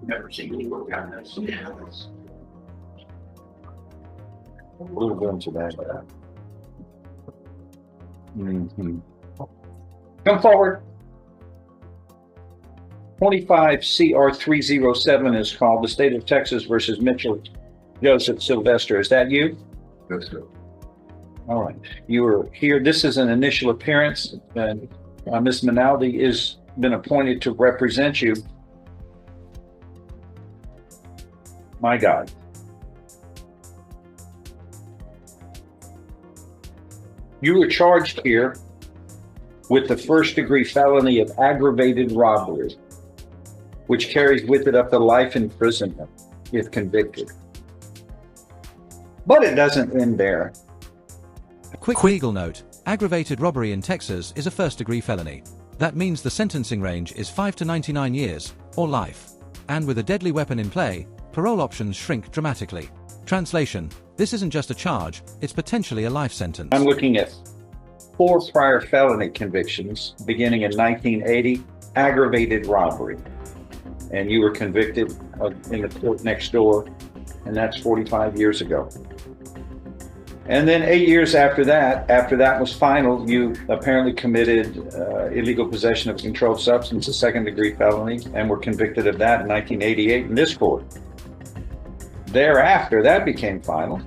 Never seen any work on this. We'll go into that. Come forward. 25 CR 307 is called the State of Texas versus Mitchell Joseph Sylvester. Is that you? Yes, sir. All right. You were here. This is an initial appearance, and Ms. Minaldi has been appointed to represent you. My God. You were charged here with the first-degree felony of aggravated robbery, which carries with it up to life imprisonment if convicted. But it doesn't end there. A quick legal note: aggravated robbery in Texas is a first-degree felony. That means the sentencing range is 5 to 99 years, or life. And with a deadly weapon in play, parole options shrink dramatically. Translation: this isn't just a charge, it's potentially a life sentence. I'm looking at 4 prior felony convictions beginning in 1980, aggravated robbery. And you were convicted in the court next door, and that's 45 years ago. And then 8 years after that was final, you apparently committed illegal possession of a controlled substance, a second-degree felony, and were convicted of that in 1988 in this court. Thereafter, that became final.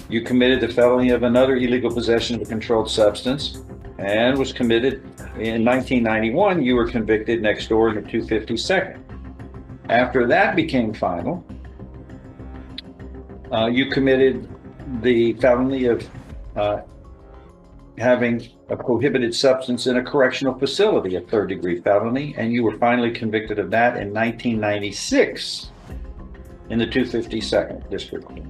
You committed the felony of another illegal possession of a controlled substance and was committed in 1991. You were convicted next door in the 252nd. After that became final, you committed the felony of having a prohibited substance in a correctional facility, a third-degree felony, and you were finally convicted of that in 1996 in the 252nd District Court.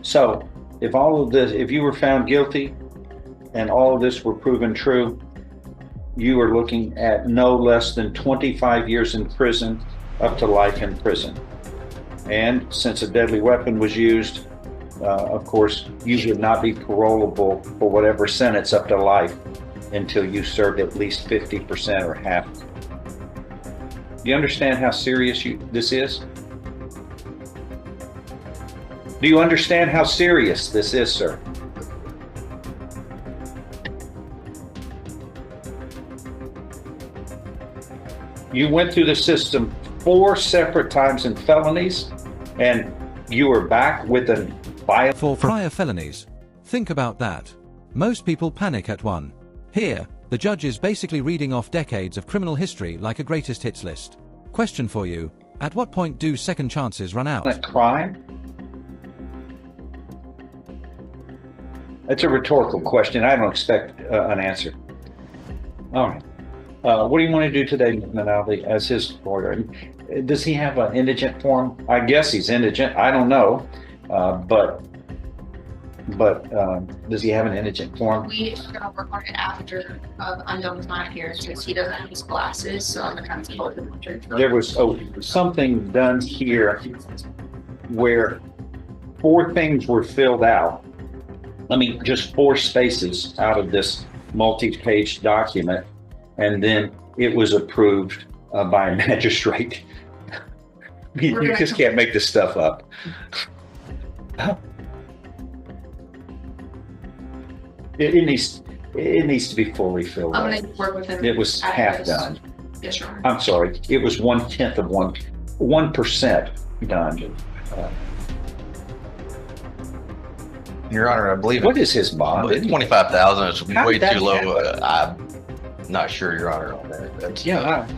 So, if all of this, if you were found guilty and all of this were proven true, you are looking at no less than 25 years in prison, up to life in prison. And since a deadly weapon was used, of course, you would not be parolable for whatever sentence up to life until you served at least 50% or half. Do you understand how serious this is? Do you understand how serious this is, sir? You went through the system 4 separate times in felonies, and you were back with a violent... For prior felonies. Think about that. Most people panic at one. Here, the judge is basically reading off decades of criminal history like a greatest hits list. Question for you: at what point do second chances run out? A crime? That's a rhetorical question. I don't expect an answer. All right. What do you want to do today, Minaldi, as his lawyer? Does he have an indigent form? I guess he's indigent. I don't know. But does he have an indigent form? We are going to work on it after Unknown's not here because he doesn't have his glasses, so I'm going to have to hold him. There was something done here where 4 things were filled out. I mean, just 4 spaces out of this multi-page document, and then it was approved by a magistrate. You just can't make this stuff up. It needs to be fully filled out. I'm going to work with him. It was half done. Yes, sure. I'm sorry. It was 1/10 of 1% done. Your Honor, I believe What is his bond? 25,000 is How way did that too low. happen? I'm not sure, Your Honor, on that. That's,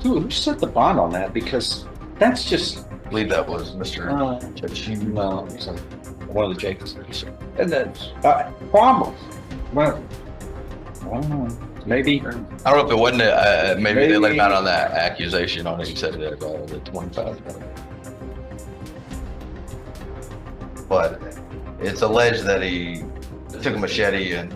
Who set the bond on that? Because that's just... I believe that was Mr. Judge. No, it's one of the Jacobsons. And that's problem. Well, I don't know. Maybe. I don't know if it wasn't. Maybe they let him out on that accusation on it. He said that about the 25. But it's alleged that he took a machete and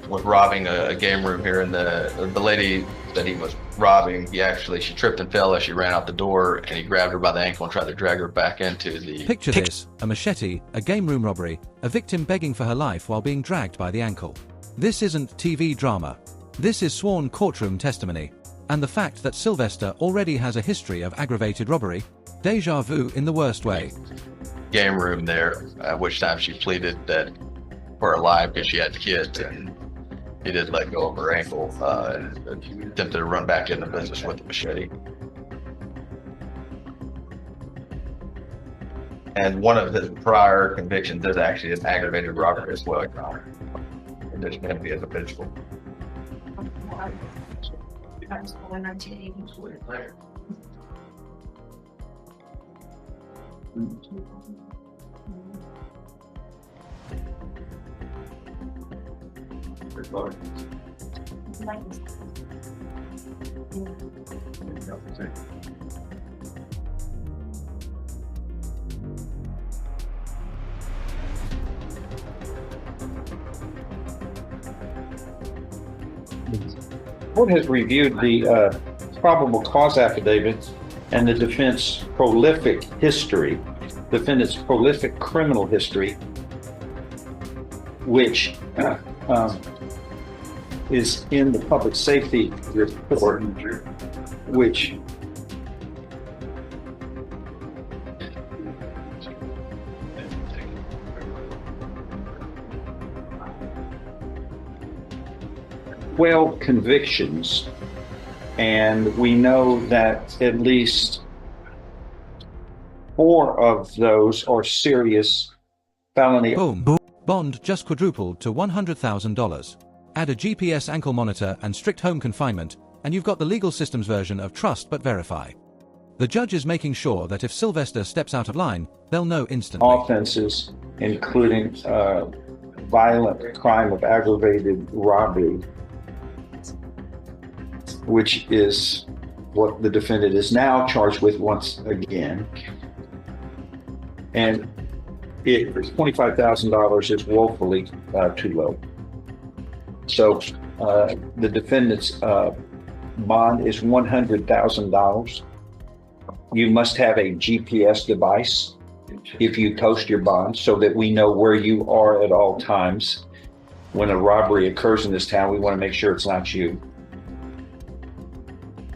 was robbing a game room here, and the lady that he was robbing, she tripped and fell as she ran out the door, and he grabbed her by the ankle and tried to drag her back into the... Picture this, a machete, a game room robbery, a victim begging for her life while being dragged by the ankle. This isn't TV drama. This is sworn courtroom testimony. And the fact that Sylvester already has a history of aggravated robbery, deja vu in the worst way. Game room there, at which time she pleaded that for her life because she had kids, and he did let go of her ankle and attempted to run back into business with the machete. And one of his prior convictions is actually an aggravated robbery as well, Your Honor. In addition to him being a vengeful. Court has reviewed the probable cause affidavit and the defendant's prolific criminal history, which is in the public safety report, which convictions, and we know that at least 4 of those are serious felony. Boom. Bond just quadrupled to $100,000. Add a GPS ankle monitor and strict home confinement, and you've got the legal system's version of trust but verify. The judge is making sure that if Sylvester steps out of line, they'll know instantly. Offenses, including violent crime of aggravated robbery, which is what the defendant is now charged with once again. And $25,000 is woefully too low. So the defendant's bond is $100,000. You must have a GPS device if you post your bond so that we know where you are at all times. When a robbery occurs in this town, we want to make sure it's not you.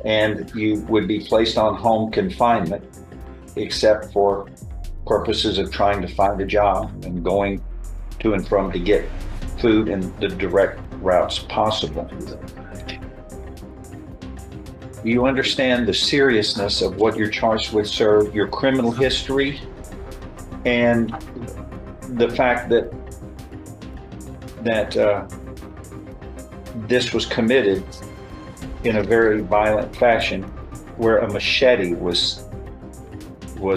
And you would be placed on home confinement, except for purposes of trying to find a job and going to and from to get food in the direct routes possible. You understand the seriousness of what you're charged with, sir, your criminal history, and the fact that this was committed in a very violent fashion, where a machete was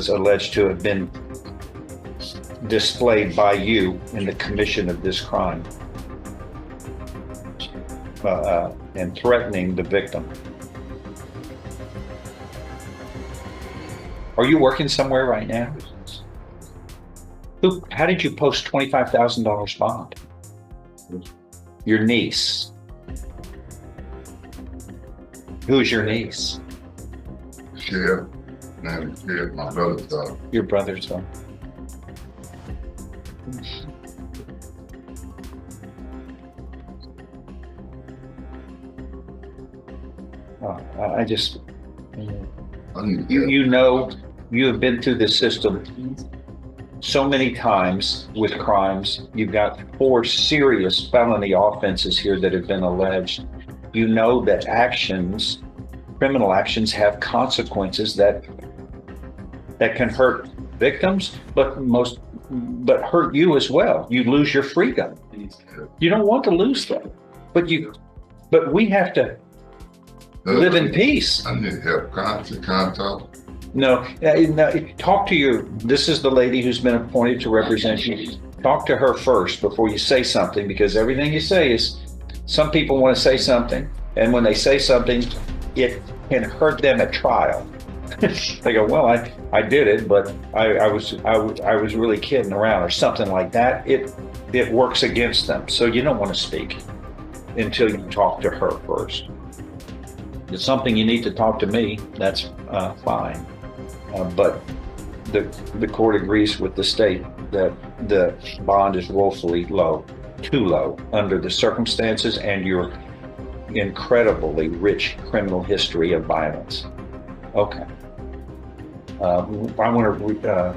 alleged to have been displayed by you in the commission of this crime, and threatening the victim. Are you working somewhere right now? How did you post $25,000 bond? Your niece. Who's your niece? Sheriff, name is Sheriff, my brother's daughter. Your brother's son. I just, you know, you have been through this system so many times with crimes. You've got 4 serious felony offenses here that have been alleged. You know that criminal actions have consequences that can hurt victims, but hurt you as well. You lose your freedom. You don't want to lose that, but we have to live in peace. I need help. Contact. No, talk to this is the lady who's been appointed to represent you. Talk to her first before you say something, because everything you say is, some people want to say something, and when they say something, it can hurt them at trial. They go, well, I did it, but I was really kidding around or something like that. it works against them. So you don't want to speak until you talk to her first. If it's something you need to talk to me, that's fine. But the court agrees with the state that the bond is woefully low, too low under the circumstances and your incredibly rich criminal history of violence. Okay. I want to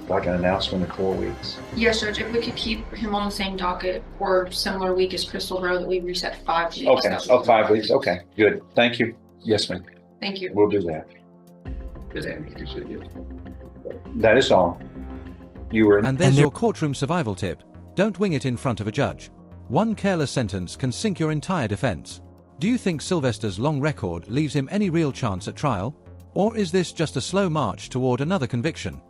like an announcement in 4 weeks. Yes, Judge, if we could keep him on the same docket or similar week as Crystal Row that we reset 5 weeks. Okay. that Oh, would- 5 weeks. Okay. Good. Thank you. Yes, ma'am. Thank you. We'll do that. Does that mean you said yes? That is all. You were. And there's your courtroom survival tip. Don't wing it in front of a judge. One careless sentence can sink your entire defense. Do you think Sylvester's long record leaves him any real chance at trial? Or is this just a slow march toward another conviction?